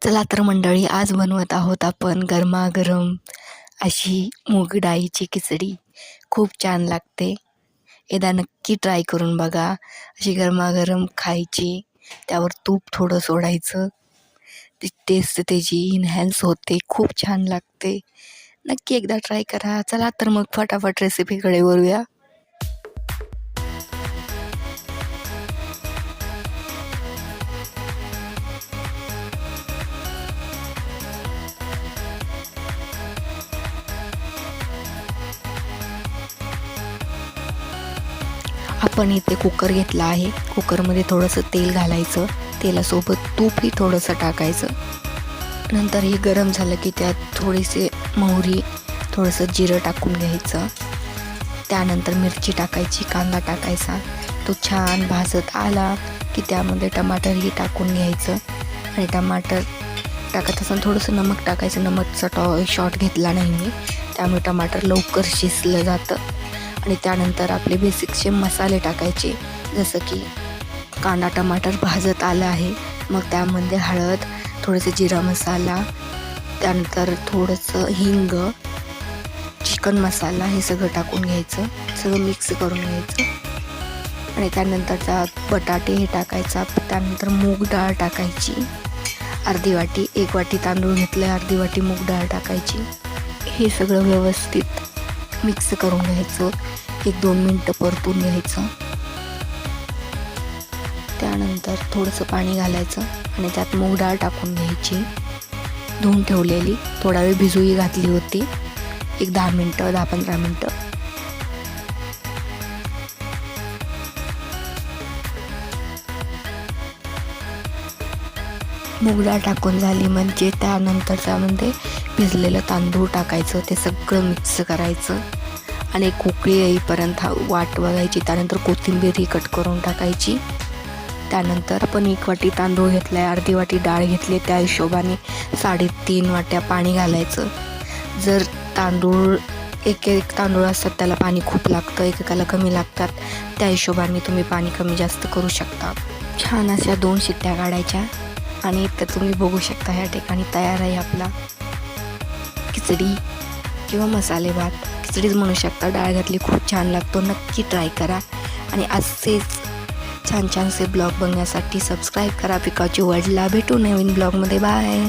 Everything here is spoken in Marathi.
चला तर मंडळी, आज बनवत आहोत आपण गरमागरम अशी मूग डाळीची खिचडी. खूप छान लागते. एकदा नक्की ट्राय करून बघा. अशी गरमागरम खायची, त्यावर तूप थोडं सोडायचं. ती टेस्ट त्याची इन्हॅन्स होते, खूप छान लागते. नक्की एकदा ट्राय करा. चला तर मग फटाफट रेसिपीकडे वळूया. आपण इथे कुकर घेतला आहे. कुकरमध्ये थोडंसं तेल घालायचं. तेलासोबत तूपही थोडंसं टाकायचं. नंतर हे गरम झालं की त्यात थोडीसे मोहरी, थोडंसं जिरं टाकून घ्यायचं. त्यानंतर मिरची टाकायची, कांदा टाकायचा. तो छान भाजत आला की त्यामध्ये टमाटरही टाकून घ्यायचं. आणि टमाटर टाकत असताना थोडंसं नमक टाकायचं. नमकचा शॉट घेतला नाही मी, त्यामुळे टमाटर लवकर शिजलं जातं. आणि त्यानंतर आपले बेसिकचे मसाले टाकायचे, जसं की कांदा टमाटर भाजत आलं आहे, मग त्यामध्ये हळद, थोडंसं जिरा मसाला, त्यानंतर थोडंसं हिंग, चिकन मसाला हे सगळं टाकून घ्यायचं. सगळं मिक्स करून घ्यायचं. आणि त्यानंतर त्यात बटाटे हे टाकायचा. त्यानंतर मूग डाळ टाकायची अर्धी वाटी. 1 वाटी तांदूळ घेतले, अर्धी वाटी मूग डाळ टाकायची. हे सगळं व्यवस्थित मिक्स करून घ्यायचं. 1-2 मिनटं परतून घ्यायचं. त्यानंतर थोडंसं पाणी घालायचं आणि त्यात मूग डाळ टाकून घ्यायची, धुवून ठेवलेली. थोडा वेळ भिजूही घातली होती, 10 मिनटं, 10-15 मिनटं. मूग डाळ टाकून झाली म्हणजे त्यानंतर त्यामध्ये भिजलेलं तांदूळ टाकायचं. ते सगळं मिक्स करायचं आणि एक उकळी येईपर्यंत वाट बघायची. त्यानंतर कोथिंबीरही कट करून टाकायची. त्यानंतर आपण 1 वाटी तांदूळ घेतला आहे, अर्धी वाटी डाळ घेतली, त्या हिशोबाने 3.5 वाट्या पाणी घालायचं. जर तांदूळ एक तांदूळ असतात त्याला पाणी खूप लागतं, एकेकाला कमी लागतात, त्या हिशोबाने तुम्ही पाणी कमी जास्त करू शकता. छान अशा 2 शिट्ट्या काढायच्या आणि इथं तुम्ही बघू शकता ह्या ठिकाणी तयार आहे आपला खिचडी किंवा मसाले भात. खिचडीच म्हणू शकता, डाळ घातली खूप छान लागतो. नक्की ट्राय करा. आणि असेच छान छानसे ब्लॉग बघण्यासाठी सबस्क्राईब करा पिकाची वर्ल्डला. भेटू नवीन ब्लॉगमध्ये. बाय.